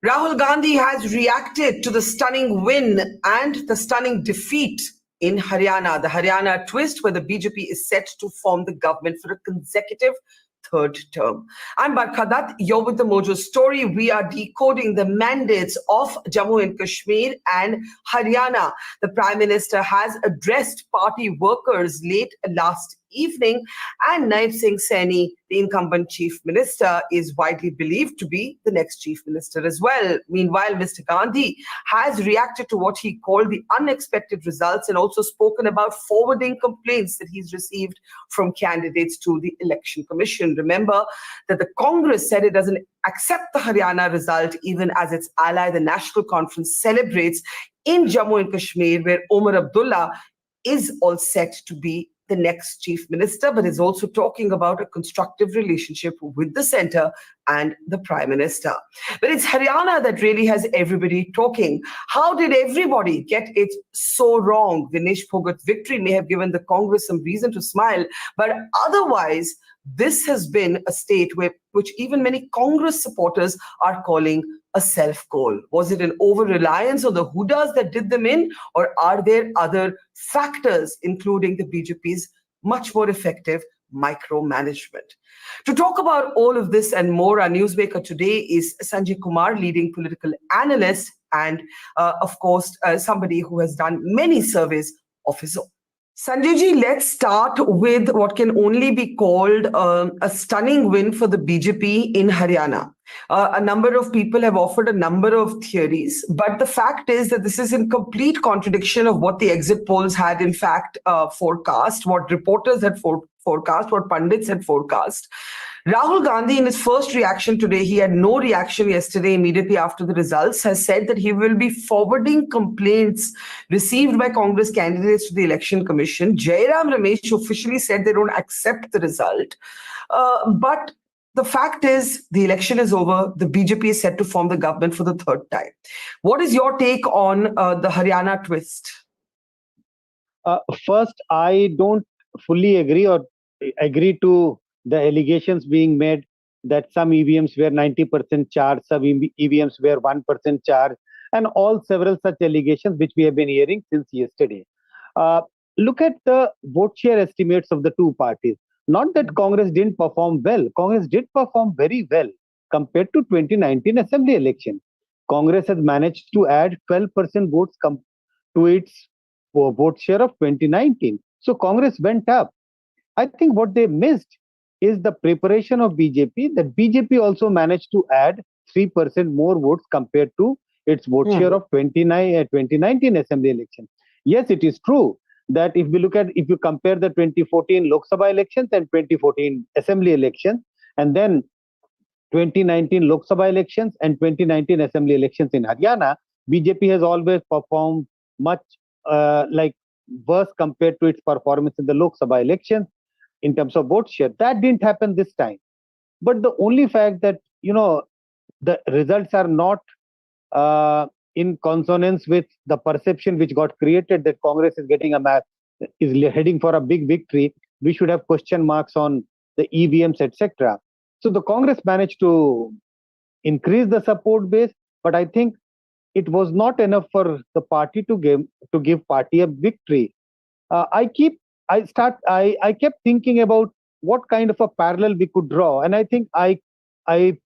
Rahul Gandhi has reacted to the stunning win and the stunning defeat in Haryana, the Haryana twist, where the BJP is set to form the government for a consecutive third term. I'm Barkha Dutt. You're with the Mojo Story. We are decoding the mandates of Jammu and Kashmir and Haryana. The Prime Minister has addressed party workers late last evening, and Naib Singh Saini, the incumbent chief minister, is widely believed to be the next chief minister as well. Meanwhile, Mr. Gandhi has reacted to what he called the unexpected results and also spoken about forwarding complaints that he's received from candidates to the Election Commission. Remember that the Congress said it doesn't accept the Haryana result, even as its ally, the National Conference, celebrates in Jammu and Kashmir, where Omar Abdullah is all set to be the next chief minister, but is also talking about a constructive relationship with the centre and the prime minister. But it's Haryana that really has everybody talking. How did everybody get it so wrong? Vinesh Phogat's victory may have given the Congress some reason to smile, but otherwise, this has been a state which even many Congress supporters are calling a self-goal. Was it an over-reliance on the Hudas that did them in, or are there other factors, including the BJP's much more effective micromanagement? To talk about all of this and more, our newsmaker today is Sanjay Kumar, leading political analyst and, of course, somebody who has done many surveys of his own. Sanjay ji, let's start with what can only be called a stunning win for the BJP in Haryana. A number of people have offered a number of theories, but the fact is that this is in complete contradiction of what the exit polls had in fact forecast, what reporters had forecast, what pundits had forecast. Rahul Gandhi, in his first reaction today, he had no reaction yesterday immediately after the results, has said that he will be forwarding complaints received by Congress candidates to the Election Commission. Jairam Ramesh officially said they don't accept the result. But the fact is, the election is over. The BJP is set to form the government for the third time. What is your take on the Haryana twist? First, I don't fully agree to the allegations being made that some EVMs were 90% charged, some EVMs were 1% charged, and all several such allegations which we have been hearing since yesterday. Look at the vote share estimates of the two parties. Not that Congress didn't perform well. Congress did perform very well compared to 2019 assembly election. Congress has managed to add 12% votes to its vote share of 2019. So Congress went up. I think what they missed is the preparation of BJP, that BJP also managed to add 3% more votes compared to its vote share of 2019 assembly election. Yes, it is true that if you compare the 2014 Lok Sabha elections and 2014 assembly elections, and then 2019 Lok Sabha elections and 2019 assembly elections in Haryana, BJP has always performed much worse compared to its performance in the Lok Sabha elections in terms of vote share. That didn't happen this time. But the only fact that, the results are not in consonance with the perception which got created that Congress is heading for a big victory, we should have question marks on the EVMs, etc. So the Congress managed to increase the support base, but I think it was not enough for the party to give party a victory. I kept thinking about what kind of a parallel we could draw, and I think I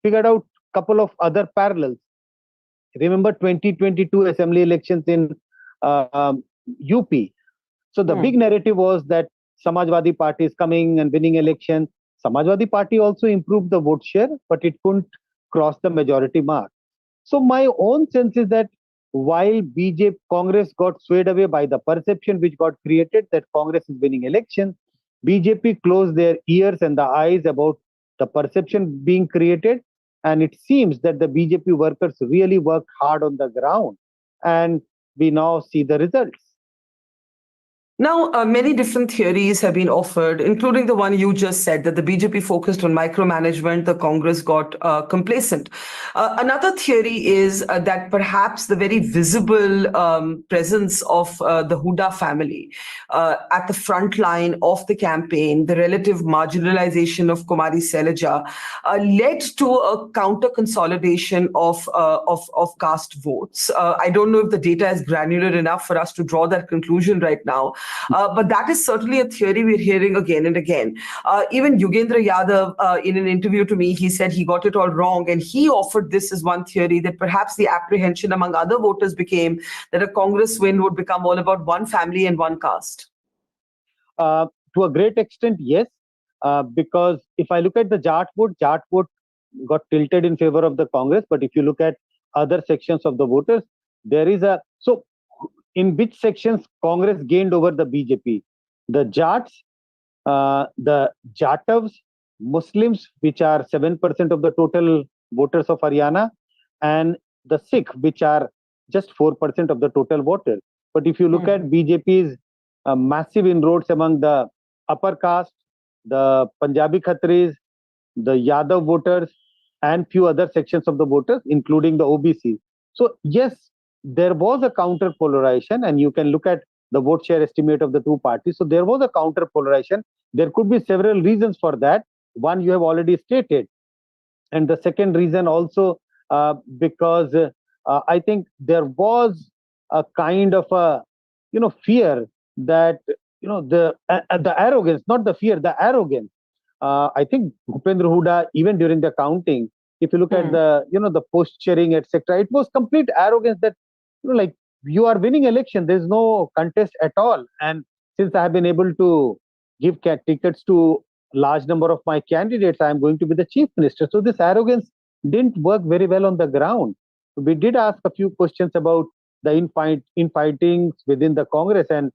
figured out a couple of other parallels. Remember 2022 assembly elections in UP. So the big narrative was that Samajwadi Party is coming and winning election. Samajwadi Party also improved the vote share, but it couldn't cross the majority mark. So my own sense is that while Congress got swayed away by the perception which got created that Congress is winning elections, BJP closed their ears and the eyes about the perception being created. And it seems that the BJP workers really worked hard on the ground. And we now see the results. Now, many different theories have been offered, including the one you just said, that the BJP focused on micromanagement, the Congress got complacent. Another theory is that perhaps the very visible presence of the Huda family at the front line of the campaign, the relative marginalization of Kumari Sailaja, led to a counter consolidation of caste votes. I don't know if the data is granular enough for us to draw that conclusion right now. But that is certainly a theory we're hearing again and again. Even Yogendra Yadav, in an interview to me, he said he got it all wrong. And he offered this as one theory, that perhaps the apprehension among other voters became that a Congress win would become all about one family and one caste. To a great extent, yes. Because if I look at the Jat vote got tilted in favor of the Congress. But if you look at other sections of the voters, there is a... So in which sections Congress gained over the BJP? The Jats, the Jatavs, Muslims, which are 7% of the total voters of Haryana, and the Sikh, which are just 4% of the total voters. But if you look at BJP's massive inroads among the upper caste, the Punjabi Khatris, the Yadav voters, and few other sections of the voters, including the OBC. So yes, there was a counter polarization, and you can look at the vote share estimate of the two parties. So there was a counter polarization. There could be several reasons for that. One you have already stated, and the second reason also because I think there was a kind of a fear that the arrogance, not the fear, the arrogance. I think Bhupendra Huda, even during the counting, if you look at the the posturing, etc., it was complete arrogance that like, you are winning election, there's no contest at all. And since I have been able to give tickets to large number of my candidates, I am going to be the chief minister. So this arrogance didn't work very well on the ground. We did ask a few questions about the infightings within the Congress, and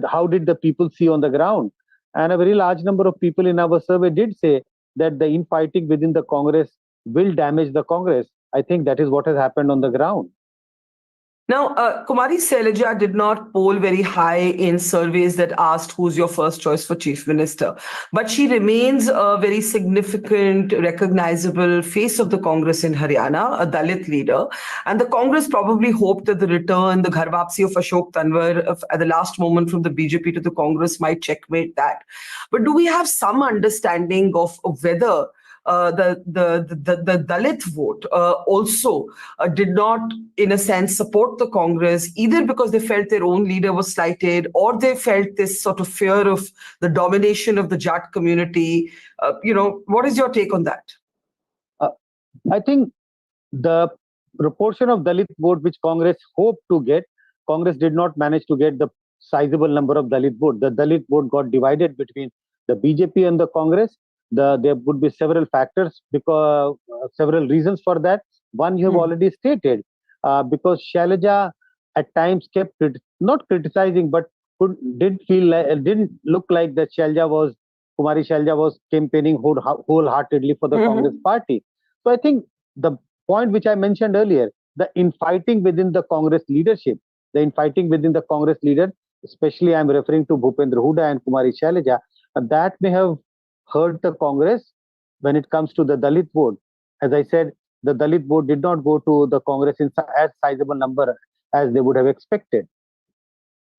how did the people see on the ground. And a very large number of people in our survey did say that the infighting within the Congress will damage the Congress. I think that is what has happened on the ground. Now, Kumari Sailaja did not poll very high in surveys that asked who's your first choice for chief minister, but she remains a very significant, recognizable face of the Congress in Haryana, a Dalit leader. And the Congress probably hoped that the return, the Ghar Wapsi of Ashok Tanwar at the last moment from the BJP to the Congress might checkmate that. But do we have some understanding of whether the Dalit vote also did not, in a sense, support the Congress, either because they felt their own leader was slighted, or they felt this sort of fear of the domination of the Jat community? What is your take on that? I think the proportion of Dalit vote which Congress hoped to get, Congress did not manage to get the sizable number of Dalit vote. The Dalit vote got divided between the BJP and the Congress. There would be several factors, because several reasons for that. One you have already stated, because Sailaja at times kept not criticizing, but didn't look like that Kumari Sailaja was campaigning wholeheartedly for the Congress party. So I think the point which I mentioned earlier, the infighting within the Congress leadership, especially I'm referring to Bhupendra Huda and Kumari Sailaja, that may have hurt the Congress when it comes to the Dalit vote. As I said, the Dalit vote did not go to the Congress in as sizable number as they would have expected.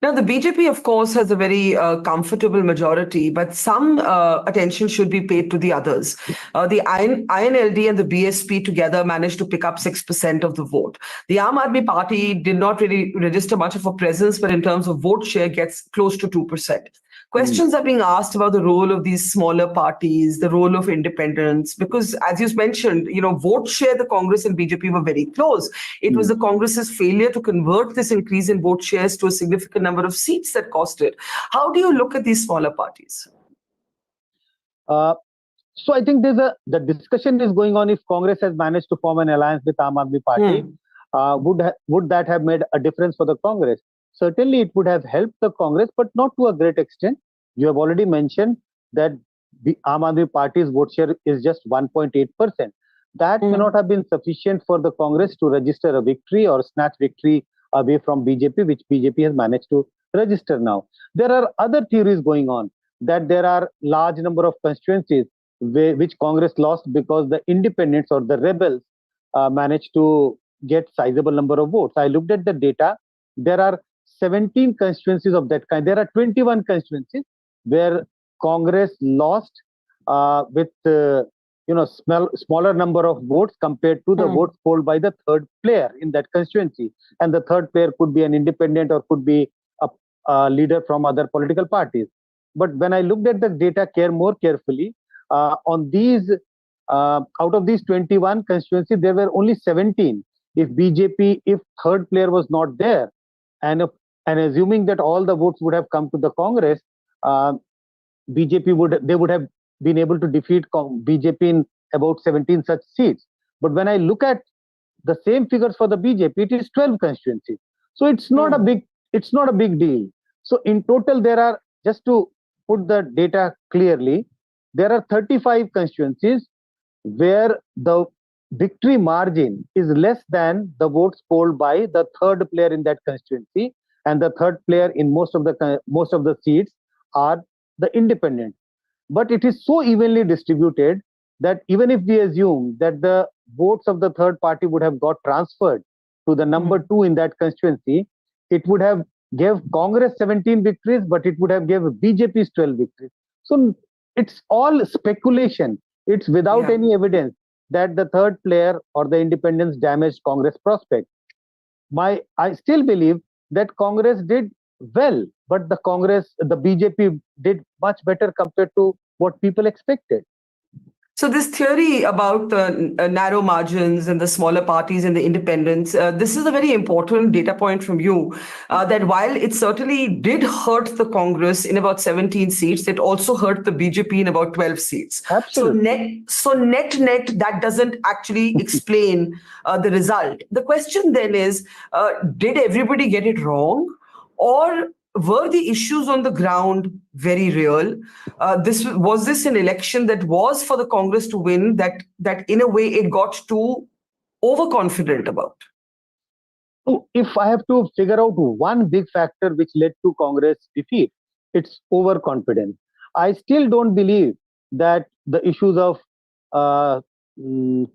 Now, the BJP, of course, has a very comfortable majority, but some attention should be paid to the others. The INLD and the BSP together managed to pick up 6% of the vote. The Aam Aadmi Party did not really register much of a presence, but in terms of vote share, gets close to 2%. Questions are being asked about the role of these smaller parties, the role of independents, because as you mentioned, vote share, the Congress and BJP were very close. It was the Congress's failure to convert this increase in vote shares to a significant number of seats that cost it. How do you look at these smaller parties? So I think the discussion is going on if Congress has managed to form an alliance with Aam Aadmi Party. Would that have made a difference for the Congress? Certainly, it would have helped the Congress, but not to a great extent. You have already mentioned that the Aam Aadmi Party's vote share is just 1.8%. That may not have been sufficient for the Congress to register a victory or snatch victory away from BJP, which BJP has managed to register now. There are other theories going on that there are large number of constituencies which Congress lost because the independents or the rebels managed to get sizable number of votes. I looked at the data. There are 17 constituencies of that kind. There are 21 constituencies where Congress lost with smaller number of votes compared to the votes polled by the third player in that constituency. And the third player could be an independent or could be a leader from other political parties. But when I looked at the data more carefully, on these out of these 21 constituencies, there were only 17. If third player was not there, and assuming that all the votes would have come to the Congress, BJP would have been able to defeat BJP in about 17 such seats. But when I look at the same figures for the BJP, it is 12 constituencies. So it's not a big deal. So in total, there are, just to put the data clearly, there are 35 constituencies where the victory margin is less than the votes polled by the third player in that constituency, and the third player in most of the seats are the independent. But it is so evenly distributed that even if we assume that the votes of the third party would have got transferred to the number two in that constituency, it would have gave Congress 17 victories, but it would have gave BJP's 12 victories. So it's all speculation. It's without any evidence that the third player or the independents damaged Congress prospects. I still believe that Congress did well, but the BJP did much better compared to what people expected. So this theory about the narrow margins and the smaller parties and the independents, this is a very important data point from you, that while it certainly did hurt the Congress in about 17 seats, it also hurt the BJP in about 12 seats. Absolutely. So net, that doesn't actually explain the result. The question then is, did everybody get it wrong? Or were the issues on the ground very real? Was this an election that was for the Congress to win, that in a way it got too overconfident about? So if I have to figure out one big factor which led to Congress defeat, it's overconfidence. I still don't believe that the issues of Pahalwan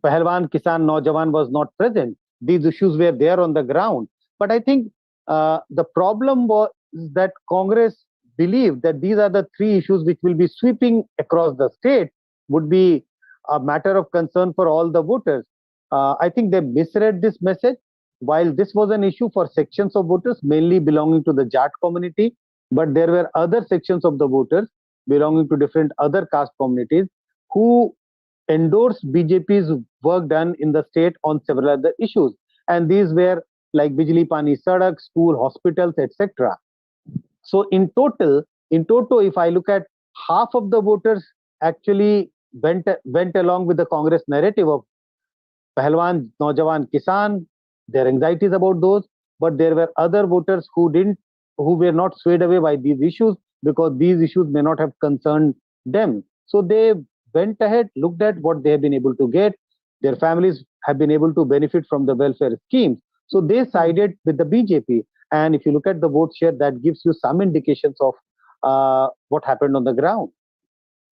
Kisan Naujawan was not present. These issues were there on the ground. But I think the problem was that Congress believed that these are the three issues which will be sweeping across the state, would be a matter of concern for all the voters. I think they misread this message. While this was an issue for sections of voters, mainly belonging to the Jat community, but there were other sections of the voters belonging to different other caste communities who endorsed BJP's work done in the state on several other issues. And these were like Bijli Pani Sadak, school, hospitals, etc. So in total, if I look at, half of the voters actually went along with the Congress narrative of Pahalwan Naujawan Kisan, their anxieties about those, but there were other voters who were not swayed away by these issues because these issues may not have concerned them. So they went ahead, looked at what they have been able to get. Their families have been able to benefit from the welfare schemes. So they sided with the BJP. And if you look at the vote share, that gives you some indications of what happened on the ground.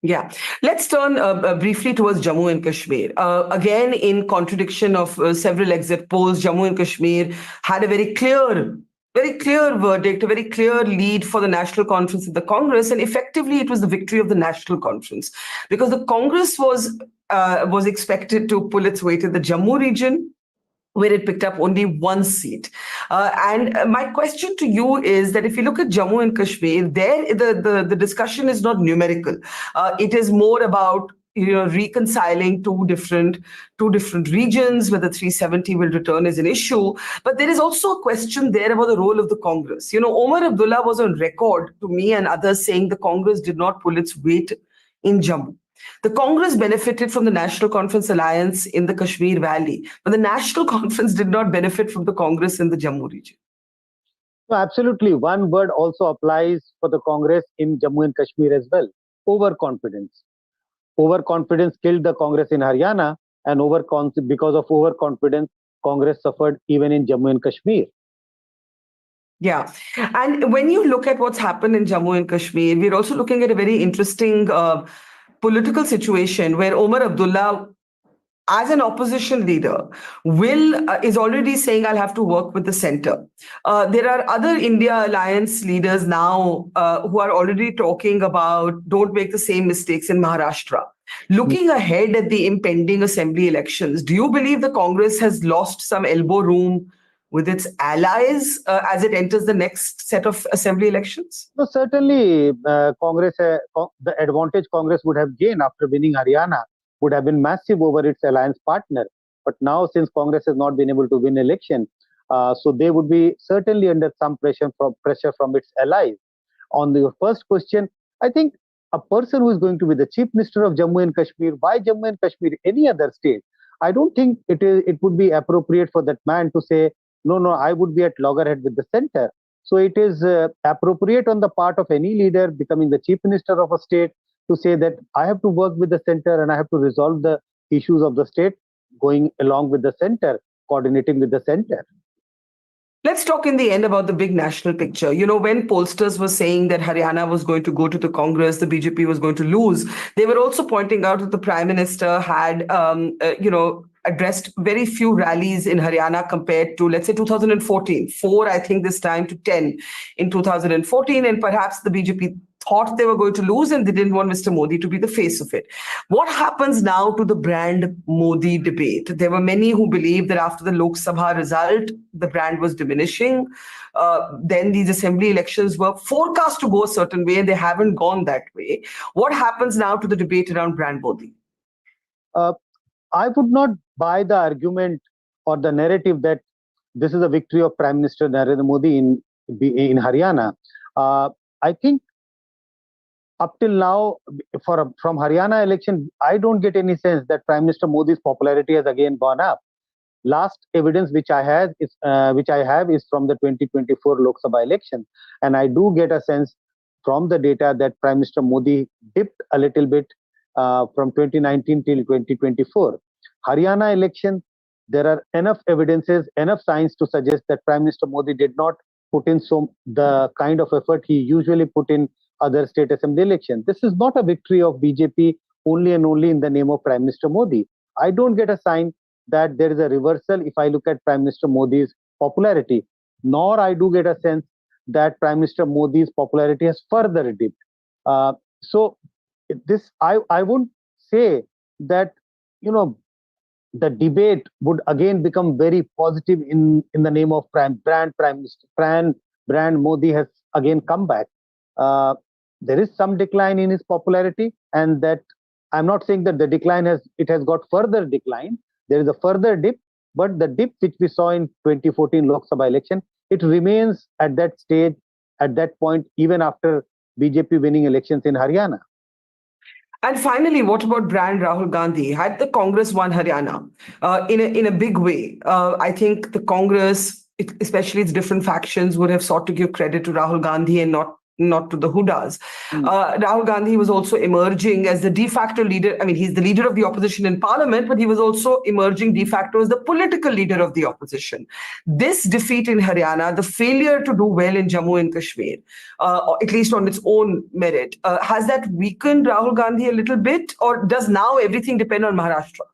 Yeah. Let's turn briefly towards Jammu and Kashmir. Again, in contradiction of several exit polls, Jammu and Kashmir had a very clear verdict, a very clear lead for the National Conference and the Congress, and effectively it was the victory of the National Conference, because the Congress was expected to pull its weight in the Jammu region, where it picked up only one seat. And my question to you is that if you look at Jammu and Kashmir, there the discussion is not numerical. It is more about reconciling two different regions, whether 370 will return as an issue. But there is also a question there about the role of the Congress. Omar Abdullah was on record to me and others saying the Congress did not pull its weight in Jammu. The Congress benefited from the National Conference alliance in the Kashmir Valley, but the National Conference did not benefit from the Congress in the Jammu region. So absolutely. One word also applies for the Congress in Jammu and Kashmir as well: overconfidence. Overconfidence killed the Congress in Haryana, and because of overconfidence, Congress suffered even in Jammu and Kashmir. Yeah. And when you look at what's happened in Jammu and Kashmir, we're also looking at a very interesting political situation where Omar Abdullah, as an opposition leader, will is already saying I'll have to work with the center. There are other India Alliance leaders now who are already talking about don't make the same mistakes in Maharashtra. Looking ahead at the impending assembly elections, do you believe the Congress has lost some elbow room with its allies as it enters the next set of assembly elections? No, certainly, the advantage Congress would have gained after winning Haryana would have been massive over its alliance partner. But now, since Congress has not been able to win election, so they would be certainly under some pressure from its allies. On the first question, I think a person who is going to be the chief minister of Jammu and Kashmir, why Jammu and Kashmir, any other state? I don't think it would be appropriate for that man to say, no, I would be at loggerhead with the center. So it is appropriate on the part of any leader becoming the chief minister of a state to say that I have to work with the center and I have to resolve the issues of the state going along with the center, coordinating with the center. Let's talk in the end about the big national picture. You know, when pollsters were saying that Haryana was going to go to the Congress, the BJP was going to lose, they were also pointing out that the Prime Minister had, addressed very few rallies in Haryana compared to, let's say, 2014. 4, I think, this time to 10 in 2014. And perhaps the BJP thought they were going to lose and they didn't want Mr. Modi to be the face of it. What happens now to the brand Modi debate? There were many who believed that after the Lok Sabha result, the brand was diminishing. Then these assembly elections were forecast to go a certain way and they haven't gone that way. What happens now to the debate around brand Modi? I would not buy the argument or the narrative that this is a victory of Prime Minister Narendra Modi in Haryana. I think up till now, from Haryana election, I don't get any sense that Prime Minister Modi's popularity has again gone up. Last evidence which I have is from the 2024 Lok Sabha election, and I do get a sense from the data that Prime Minister Modi dipped a little bit from 2019 till 2024. Haryana election, there are enough evidences, enough signs to suggest that Prime Minister Modi did not put in the kind of effort he usually put in other state assembly elections. This is not a victory of BJP only and only in the name of Prime Minister Modi. I don't get a sign that there is a reversal if I look at Prime Minister Modi's popularity, nor I do get a sense that Prime Minister Modi's popularity has further dipped. So this, I won't say that, the debate would again become very positive in the name of brand Modi has again come back. There is some decline in his popularity, and that I'm not saying that the decline has got further decline. There is a further dip, but the dip which we saw in 2014 Lok Sabha election, it remains at that stage, at that point, even after BJP winning elections in Haryana. And finally, what about brand Rahul Gandhi? Had the Congress won Haryana in a big way? I think the Congress, especially its different factions, would have sought to give credit to Rahul Gandhi and not to the Hudas. Rahul Gandhi was also emerging as the de facto leader. I mean, he's the leader of the opposition in parliament, but he was also emerging de facto as the political leader of the opposition. This defeat in Haryana, the failure to do well in Jammu and Kashmir, or at least on its own merit, has that weakened Rahul Gandhi a little bit, or does now everything depend on Maharashtra?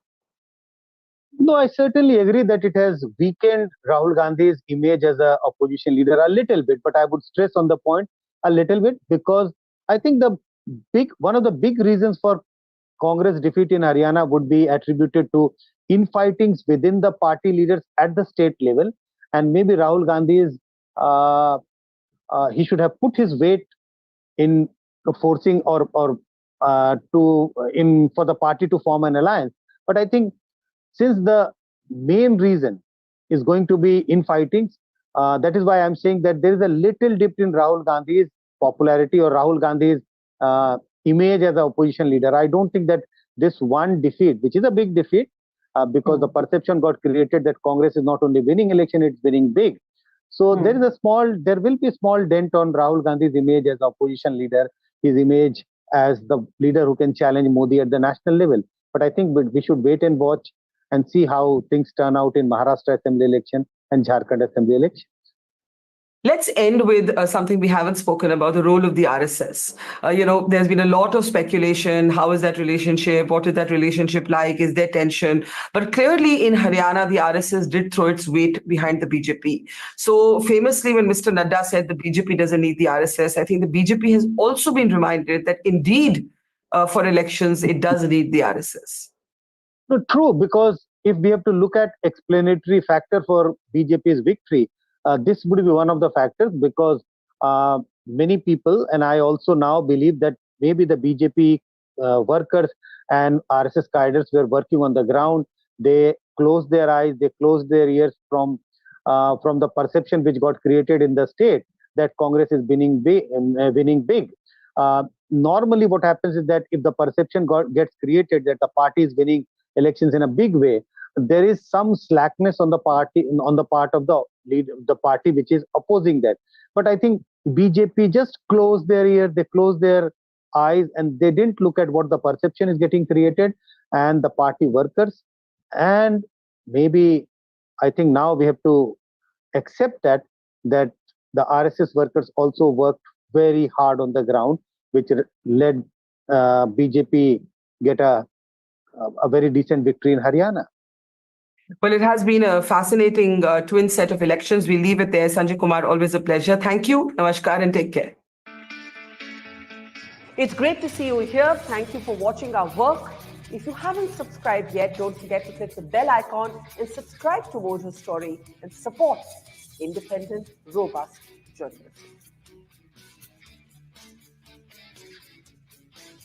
No, I certainly agree that it has weakened Rahul Gandhi's image as an opposition leader a little bit, but I would stress on the point a little bit because I think one of the big reasons for Congress defeat in Haryana would be attributed to infightings within the party leaders at the state level, and maybe Rahul Gandhi he should have put his weight in forcing for the party to form an alliance. But I think since the main reason is going to be infightings, that is why I'm saying that there is a little dip in Rahul Gandhi's popularity or Rahul Gandhi's image as an opposition leader. I don't think that this one defeat, which is a big defeat, because the perception got created that Congress is not only winning election, it's winning big. So there will be a small dent on Rahul Gandhi's image as opposition leader, his image as the leader who can challenge Modi at the national level. But I think we should wait and watch and see how things turn out in Maharashtra Assembly election and Jharkhand Assembly election. Let's end with something we haven't spoken about, the role of the RSS. There's been a lot of speculation. How is that relationship? What is that relationship like? Is there tension? But clearly in Haryana, the RSS did throw its weight behind the BJP. So famously, when Mr. Nadda said the BJP doesn't need the RSS, I think the BJP has also been reminded that indeed, for elections, it does need the RSS. No, true, because if we have to look at explanatory factor for BJP's victory, this would be one of the factors because many people, and I also now believe that maybe the BJP workers and RSS cadres were working on the ground. They closed their eyes, they closed their ears from the perception which got created in the state that Congress is winning big. Normally, what happens is that if the perception gets created that the party is winning elections in a big way, there is some slackness on the part of the party which is opposing that. But I think BJP just closed their ear, they closed their eyes, and they didn't look at what the perception is getting created and the party workers. And maybe I think now we have to accept that the RSS workers also worked very hard on the ground, which led BJP get a very decent victory in Haryana. Well, it has been a fascinating twin set of elections. We leave it there. Sanjay Kumar, always a pleasure. Thank you. Namaskar and take care. It's great to see you here. Thank you for watching our work. If you haven't subscribed yet, don't forget to click the bell icon and subscribe to Voter Story and support independent, robust journalism.